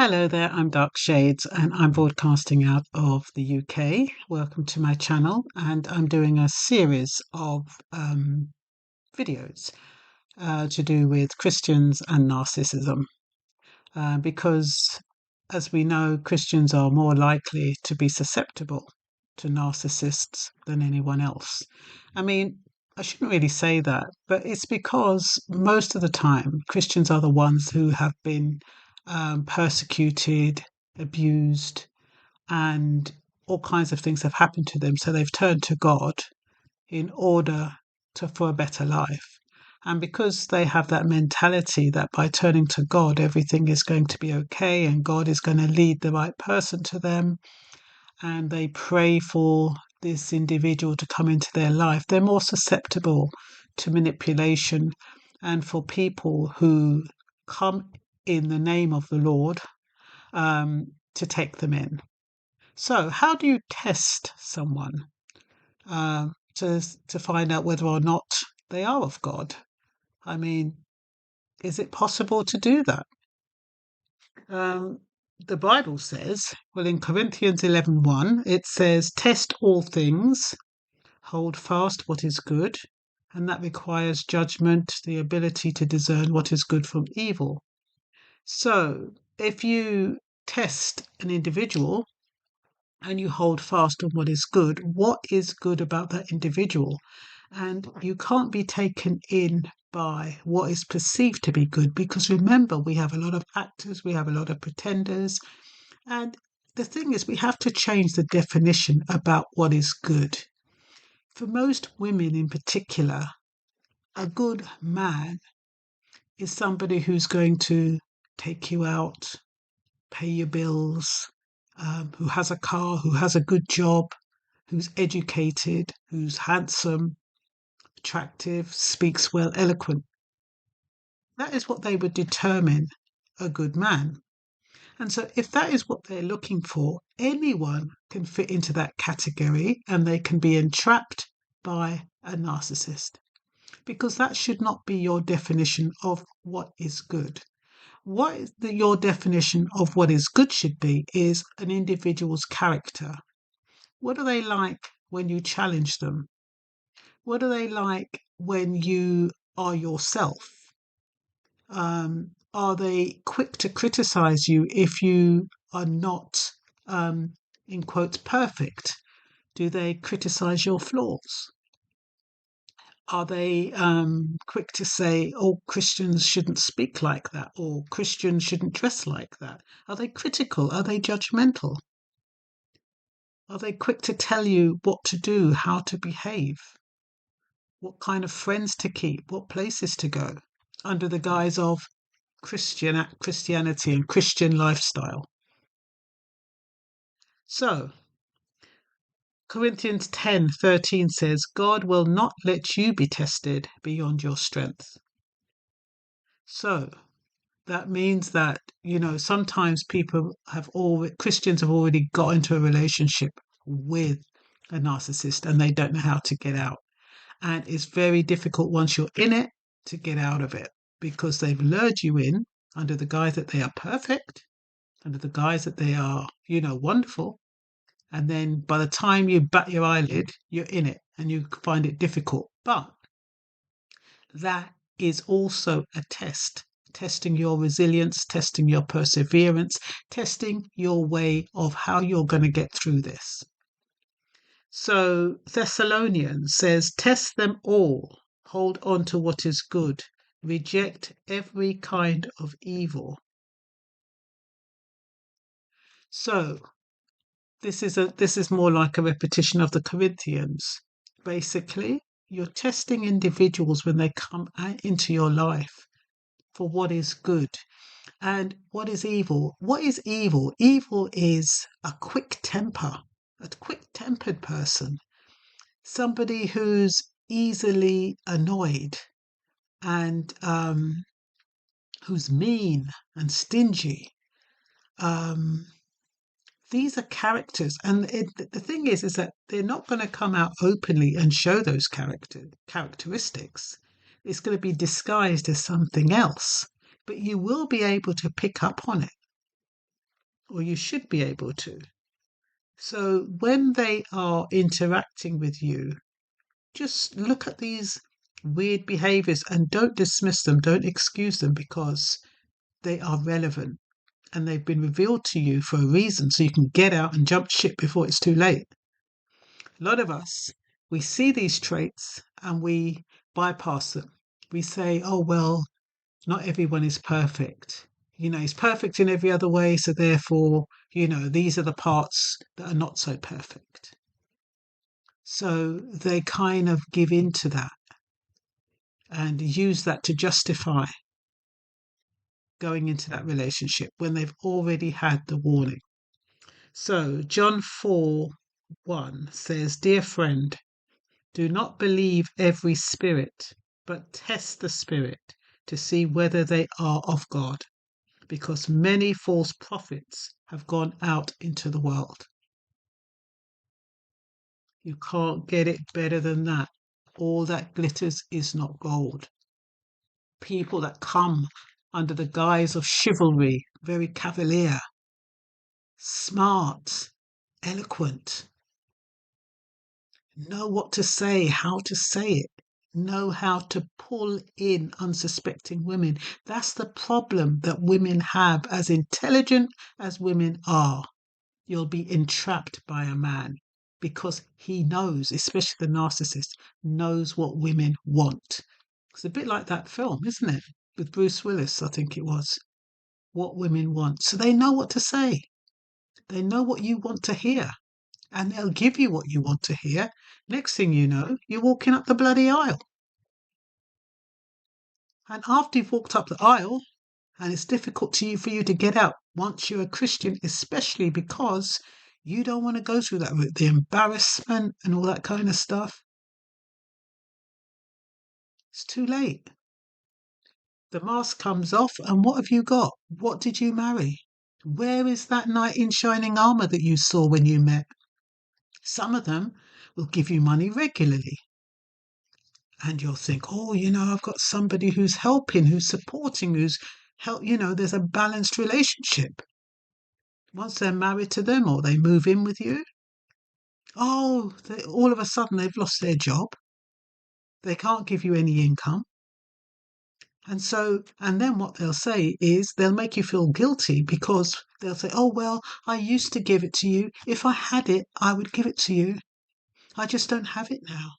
Hello there, I'm Dark Shades and I'm broadcasting out of the UK. Welcome to my channel, and I'm doing a series of videos to do with Christians and narcissism because, as we know, Christians are more likely to be susceptible to narcissists than anyone else. I mean, I shouldn't really say that, but it's because most of the time Christians are the ones who have been persecuted, abused, and all kinds of things have happened to them. So they've turned to God in order for a better life. And because they have that mentality that by turning to God, everything is going to be okay and God is going to lead the right person to them, and they pray for this individual to come into their life, they're more susceptible to manipulation and for people who come in the name of the Lord to take them in. So, how do you test someone to find out whether or not they are of God? I mean, is it possible to do that? The Bible says, well, in Corinthians 11:1, it says, "Test all things, hold fast what is good," and that requires judgment, the ability to discern what is good from evil. So, if you test an individual and you hold fast on what is good about that individual? And you can't be taken in by what is perceived to be good, because remember, we have a lot of actors, we have a lot of pretenders, and the thing is, we have to change the definition about what is good. For most women in particular, a good man is somebody who's going to take you out, pay your bills, who has a car, who has a good job, who's educated, who's handsome, attractive, speaks well, eloquent. That is what they would determine a good man. And so, if that is what they're looking for, anyone can fit into that category and they can be entrapped by a narcissist, because that should not be your definition of what is good. Your definition of what is good should be is an individual's character. What are they like when you challenge them? What are they like when you are yourself? Are they quick to criticize you if you are not, in quotes, perfect? Do they criticize your flaws? Are they quick to say, oh, Christians shouldn't speak like that, or Christians shouldn't dress like that? Are they critical? Are they judgmental? Are they quick to tell you what to do, how to behave, what kind of friends to keep, what places to go, under the guise of Christianity and Christian lifestyle? So, Corinthians 10:13 says, God will not let you be tested beyond your strength. So, that means that, sometimes Christians have already got into a relationship with a narcissist and they don't know how to get out. And it's very difficult once you're in it to get out of it, because they've lured you in under the guise that they are perfect, under the guise that they are, wonderful. And then by the time you bat your eyelid, you're in it and you find it difficult. But that is also a test, testing your resilience, testing your perseverance, testing your way of how you're going to get through this. So Thessalonians says, test them all, hold on to what is good, reject every kind of evil. So this is more like a repetition of the Corinthians. Basically, you're testing individuals when they come into your life for what is good and what is evil. What is evil? Evil is a quick-tempered person, somebody who's easily annoyed and who's mean and stingy. These are characters, and the thing is that they're not going to come out openly and show those characteristics. It's going to be disguised as something else, but you will be able to pick up on it. or you should be able to. So when they are interacting with you, just look at these weird behaviors and don't dismiss them, don't excuse them, because they are relevant and they've been revealed to you for a reason, so you can get out and jump ship before it's too late. A lot of us, we see these traits and we bypass them. We say, oh, well, not everyone is perfect. He's perfect in every other way, so therefore, these are the parts that are not so perfect. So they kind of give in to that and use that to justify going into that relationship when they've already had the warning. So John 4:1 says, Dear friend, do not believe every spirit, but test the spirit to see whether they are of God, because many false prophets have gone out into the world. You can't get it better than that. All that glitters is not gold. People that come under the guise of chivalry, very cavalier, smart, eloquent, know what to say, how to say it, know how to pull in unsuspecting women. That's the problem that women have. As intelligent as women are, you'll be entrapped by a man because he knows, especially the narcissist, knows what women want. It's a bit like that film, isn't it? With Bruce Willis, I think it was. What women want. So they know what to say. They know what you want to hear. And they'll give you what you want to hear. Next thing you know, you're walking up the bloody aisle. And after you've walked up the aisle, and it's difficult for you to get out once you're a Christian, especially because you don't want to go through that route, the embarrassment and all that kind of stuff. It's too late. The mask comes off, and what have you got? What did you marry? Where is that knight in shining armor that you saw when you met? Some of them will give you money regularly. And you'll think, oh, I've got somebody who's helping, who's supporting, there's a balanced relationship. Once they're married to them or they move in with you, all of a sudden they've lost their job. They can't give you any income. And then what they'll say is they'll make you feel guilty because they'll say, oh, well, I used to give it to you. If I had it, I would give it to you. I just don't have it now.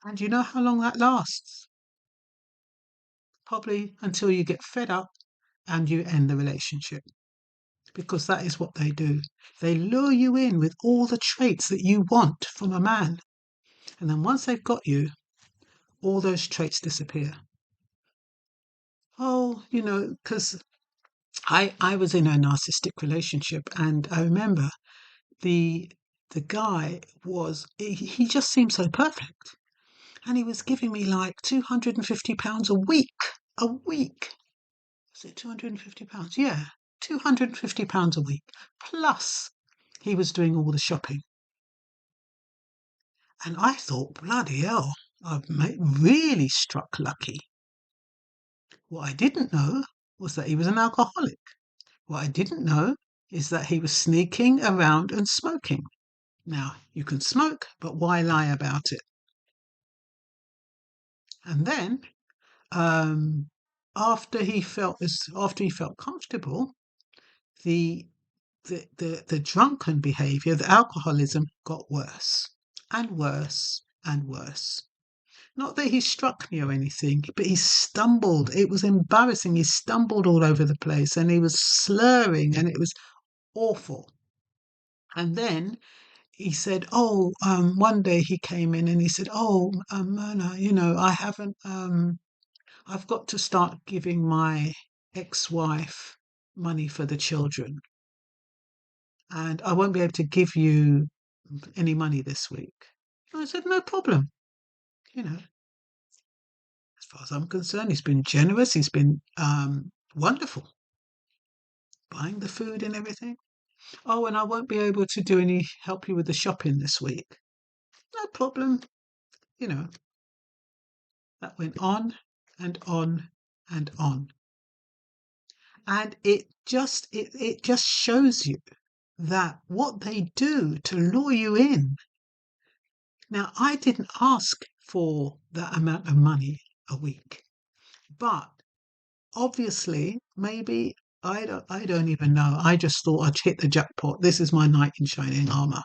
And you know how long that lasts? Probably until you get fed up and you end the relationship. Because that is what they do. They lure you in with all the traits that you want from a man. And then once they've got you, all those traits disappear. Oh, because I was in a narcissistic relationship, and I remember the guy he just seemed so perfect, and he was giving me like £250 a week. A week. Was it £250? Yeah, £250 a week. Plus, he was doing all the shopping. And I thought, bloody hell, I've really struck lucky. What I didn't know was that he was an alcoholic. What I didn't know is that he was sneaking around and smoking. Now, you can smoke, but why lie about it? And then, after he felt comfortable, the drunken behaviour, the alcoholism got worse and worse and worse. Not that he struck me or anything, but he stumbled. It was embarrassing. He stumbled all over the place and he was slurring and it was awful. And then he said, one day he came in and he said, Mona, I've got to start giving my ex-wife money for the children. And I won't be able to give you any money this week. And I said, no problem. As far as I'm concerned, he's been generous. He's been wonderful, buying the food and everything. Oh, and I won't be able to help you with the shopping this week. No problem. That went on and on and on. And it just shows you that what they do to lure you in. Now, I didn't ask for that amount of money a week, but obviously, maybe I don't even know. I just thought I'd hit the jackpot. This is my knight in shining armor.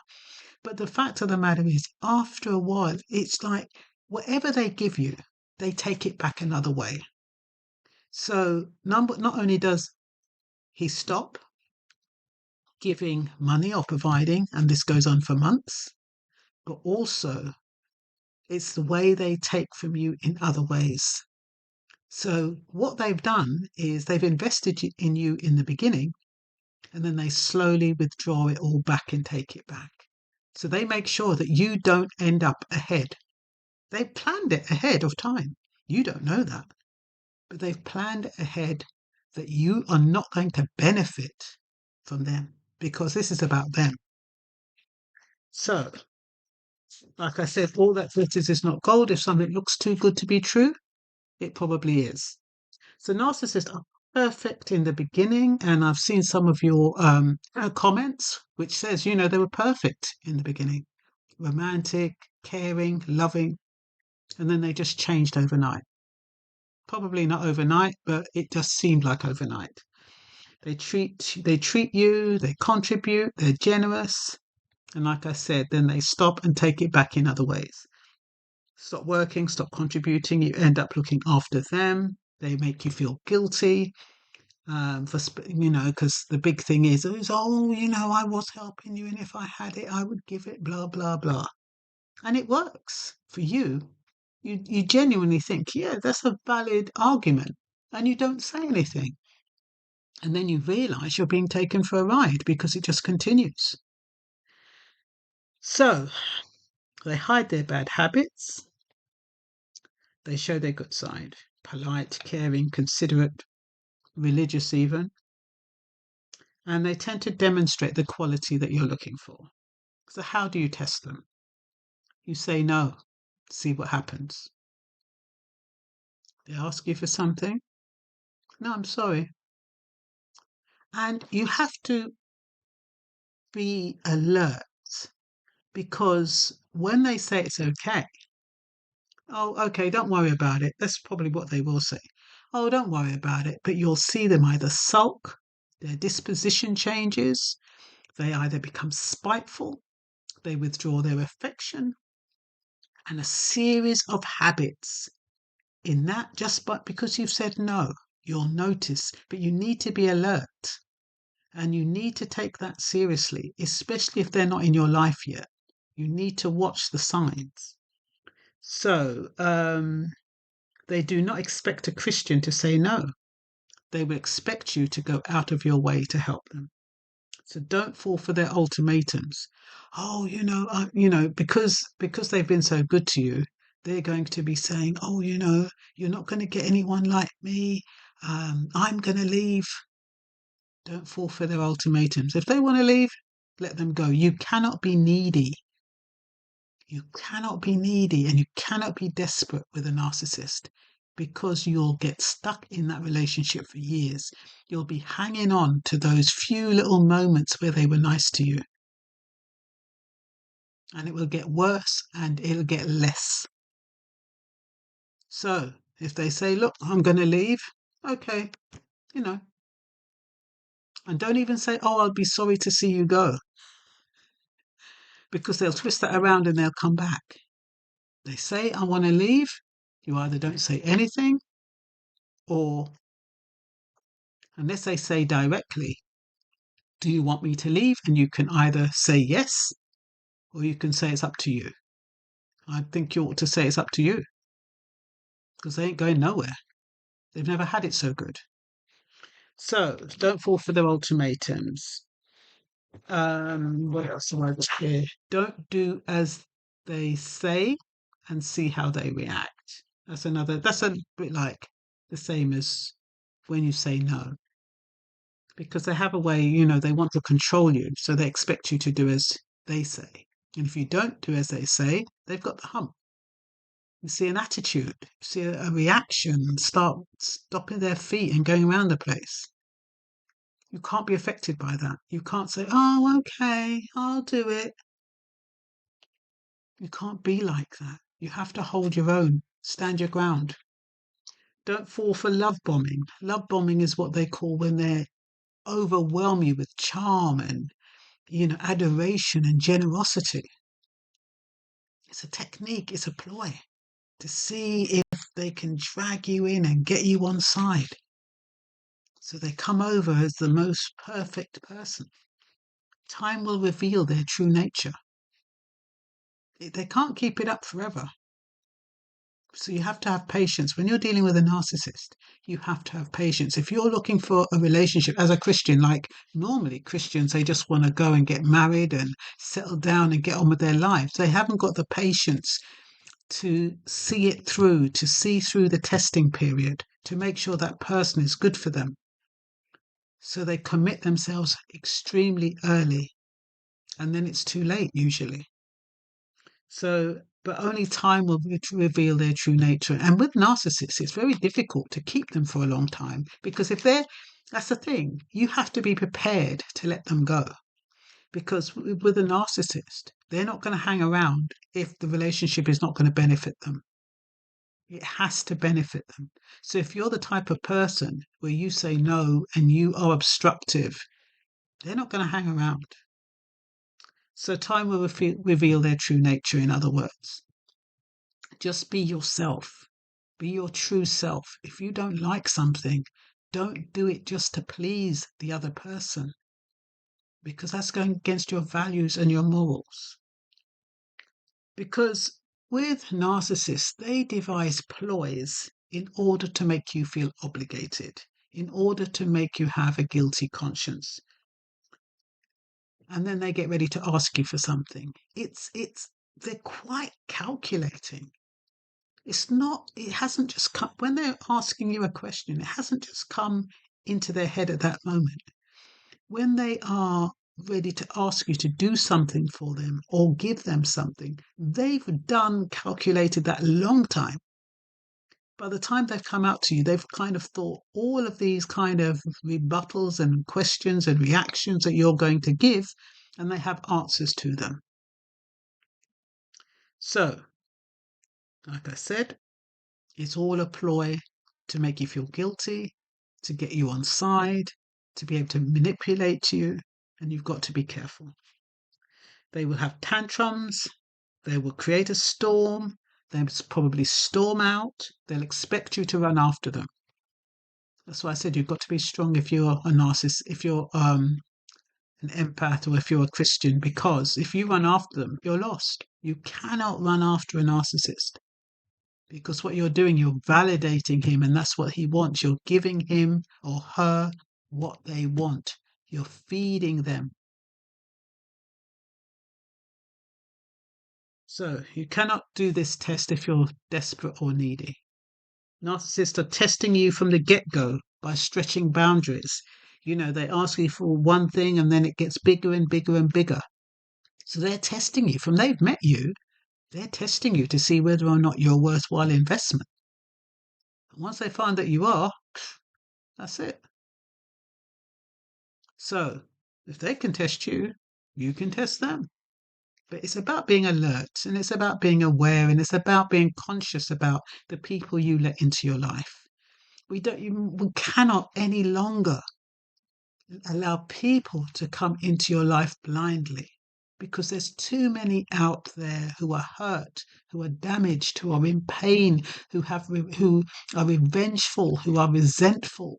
But the fact of the matter is, after a while, it's like whatever they give you, they take it back another way. So not only does he stop giving money or providing, and this goes on for months, but also it's the way they take from you in other ways. So what they've done is they've invested in you in the beginning, and then they slowly withdraw it all back and take it back. So they make sure that you don't end up ahead. They've planned it ahead of time. You don't know that, but they've planned it ahead that you are not going to benefit from them because this is about them. So, like I said, all that glitters is not gold. If something looks too good to be true, it probably is. So narcissists are perfect in the beginning, and I've seen some of your comments which says, they were perfect in the beginning. Romantic, caring, loving, and then they just changed overnight. Probably not overnight, but it just seemed like overnight. They treat you, they contribute, they're generous, and like I said, then they stop and take it back in other ways. Stop working, stop contributing, you end up looking after them. They make you feel guilty because the big thing is, I was helping you, and if I had it, I would give it, blah, blah, blah. And it works for you. You genuinely think, yeah, that's a valid argument, and you don't say anything. And then you realize you're being taken for a ride because it just continues. So they hide their bad habits. They show their good side: polite, caring, considerate, religious even. And they tend to demonstrate the quality that you're looking for. So how do you test them? You say no, see what happens. They ask you for something. No, I'm sorry. And you have to be alert, because when they say it's okay, oh, okay, don't worry about it. That's probably what they will say. Oh, don't worry about it. But you'll see them either sulk, their disposition changes, they either become spiteful, they withdraw their affection, and a series of habits in that, just because you've said no, you'll notice. But you need to be alert, and you need to take that seriously, especially if they're not in your life yet. You need to watch the signs. So they do not expect a Christian to say no. They will expect you to go out of your way to help them. So don't fall for their ultimatums. Oh, because they've been so good to you, they're going to be saying, oh, you're not going to get anyone like me. I'm going to leave. Don't fall for their ultimatums. If they want to leave, let them go. You cannot be needy. You cannot be needy, and you cannot be desperate with a narcissist, because you'll get stuck in that relationship for years. You'll be hanging on to those few little moments where they were nice to you. And it will get worse and it'll get less. So if they say, look, I'm going to leave, okay, and don't even say, oh, I'll be sorry to see you go, because they'll twist that around and they'll come back. They say, I want to leave. You either don't say anything, or unless they say directly, do you want me to leave? And you can either say yes, or you can say it's up to you. I think you ought to say it's up to you, because they ain't going nowhere. They've never had it so good. So don't fall for their ultimatums. What else am I got here? Don't do as they say and see how they react. That's a bit like the same as when you say no. Because they have a way, they want to control you, so they expect you to do as they say. And if you don't do as they say, they've got the hump. You see an attitude, you see a reaction, start stopping their feet and going around the place. You can't be affected by that. You can't say, oh, okay, I'll do it. You can't be like that. You have to hold your own, stand your ground. Don't fall for love bombing. Love bombing is what they call when they overwhelm you with charm and, adoration and generosity. It's a technique, it's a ploy to see if they can drag you in and get you on side. So they come over as the most perfect person. Time will reveal their true nature. They can't keep it up forever. So you have to have patience. When you're dealing with a narcissist, you have to have patience. If you're looking for a relationship as a Christian, like normally Christians, they just want to go and get married and settle down and get on with their lives. They haven't got the patience to see it through, to see through the testing period, to make sure that person is good for them. So they commit themselves extremely early, and then it's too late usually. So, but only time will reveal their true nature. And with narcissists, it's very difficult to keep them for a long time because that's the thing, you have to be prepared to let them go. Because with a narcissist, they're not going to hang around if the relationship is not going to benefit them. It has to benefit them. So if you're the type of person where you say no and you are obstructive, they're not going to hang around. So time will reveal their true nature, in other words. Just be yourself. Be your true self. If you don't like something, don't do it just to please the other person, because that's going against your values and your morals. Because with narcissists, they devise ploys in order to make you feel obligated, in order to make you have a guilty conscience. And then they get ready to ask you for something. They're quite calculating. It hasn't just come, when they're asking you a question, it hasn't just come into their head at that moment. When they are ready to ask you to do something for them or give them something, they've calculated that a long time. By the time they've come out to you, they've kind of thought all of these kind of rebuttals and questions and reactions that you're going to give, and they have answers to them. So, like I said, it's all a ploy to make you feel guilty, to get you on side, to be able to manipulate you, and you've got to be careful. They will have tantrums, they will create a storm, they'll probably storm out, they'll expect you to run after them. That's why I said you've got to be strong if you're a narcissist, if you're an empath, or if you're a Christian, because if you run after them, you're lost. You cannot run after a narcissist, because what you're doing, you're validating him, and that's what he wants. You're giving him or her what they want. You're feeding them. So you cannot do this test if you're desperate or needy. Narcissists are testing you from the get-go by stretching boundaries. They ask you for one thing and then it gets bigger and bigger and bigger. So they're testing you they've met you. They're testing you to see whether or not you're a worthwhile investment. And once they find that you are, that's it. So if they can test you, you can test them. But it's about being alert, and it's about being aware, and it's about being conscious about the people you let into your life. We cannot any longer allow people to come into your life blindly, because there's too many out there who are hurt, who are damaged, who are in pain, who are revengeful, who are resentful,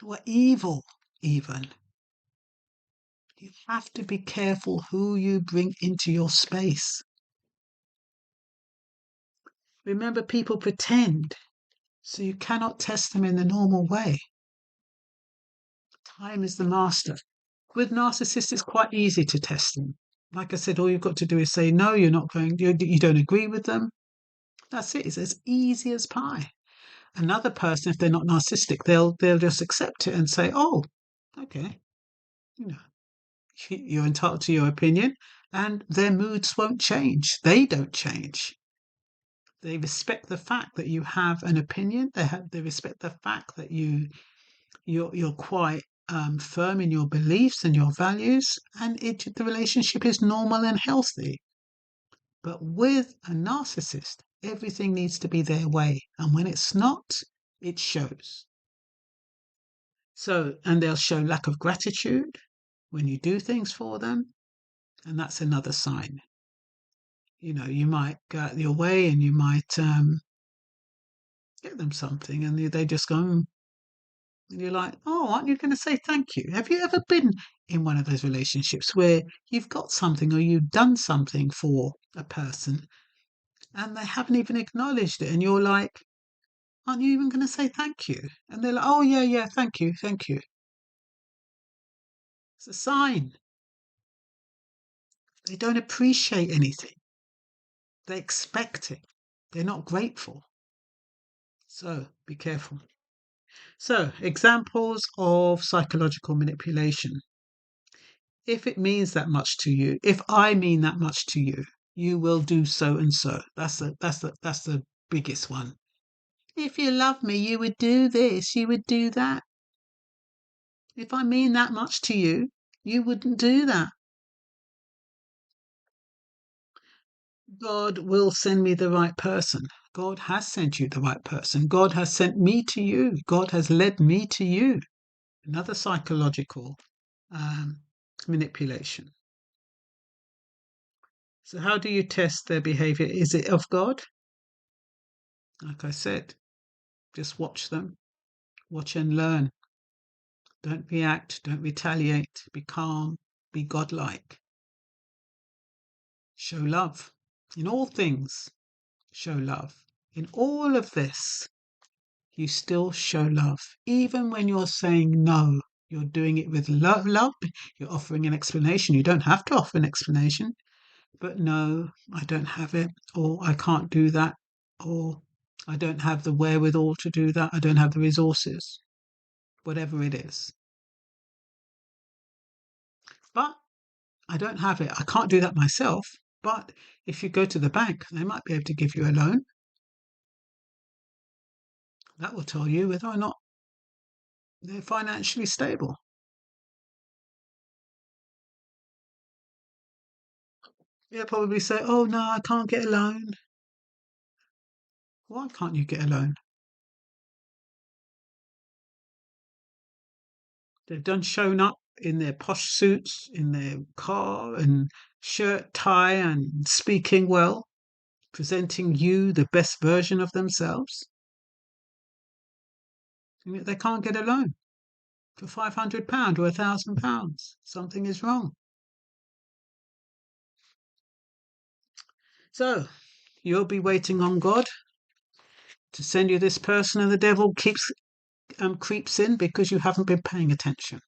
who are evil even. You have to be careful who you bring into your space. Remember, people pretend, so you cannot test them in the normal way. Time is the master. With narcissists, it's quite easy to test them. Like I said, all you've got to do is say, no, you don't agree with them. That's it. It's as easy as pie. Another person, if they're not narcissistic, they'll just accept it and say, oh, okay, you're entitled to your opinion, and their moods won't change. They don't change. They respect the fact that you have an opinion. They respect the fact that you You're quite firm in your beliefs and your values, and the relationship is normal and healthy. But with a narcissist, everything needs to be their way, and when it's not, it shows. So, and they'll show lack of gratitude when you do things for them, and that's another sign. You might go out your way and you might get them something, and they just go, and you're like, oh, aren't you going to say thank you? Have you ever been in one of those relationships where you've got something or you've done something for a person and they haven't even acknowledged it, and you're like, aren't you even going to say thank you? And they're like, oh, yeah, yeah, thank you, thank you. It's a sign. They don't appreciate anything. They expect it. They're not grateful. So be careful. So, examples of psychological manipulation. If it means that much to you, if I mean that much to you, you will do so and so. That's the biggest one. If you love me, you would do this, you would do that. If I mean that much to you, you wouldn't do that. God will send me the right person. God has sent you the right person. God has sent me to you. God has led me to you. Another psychological manipulation. So, how do you test their behavior? Is it of God? Like I said, just watch them, watch and learn. Don't react, don't retaliate, be calm, be godlike. Show love. In all things, show love. In all of this, you still show love. Even when you're saying no, you're doing it with love. You're offering an explanation. You don't have to offer an explanation. But no, I don't have it, or I can't do that, or I don't have the wherewithal to do that. I don't have the resources, whatever it is. But I don't have it. I can't do that myself. But if you go to the bank, they might be able to give you a loan. That will tell you whether or not they're financially stable. They'll probably say, oh, no, I can't get a loan. Why can't you get a loan? They've done shown up in their posh suits, in their car and shirt, tie, and speaking well, presenting you the best version of themselves. And yet they can't get a loan for £500 or £1,000. Something is wrong. So you'll be waiting on God to send you this person, and the devil creeps in because you haven't been paying attention.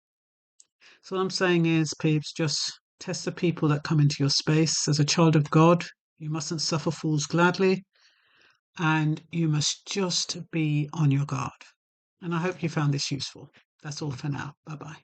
So what I'm saying is, peeps, just test the people that come into your space. As a child of God, you mustn't suffer fools gladly, and you must just be on your guard. And I hope you found this useful. That's all for now. Bye-bye.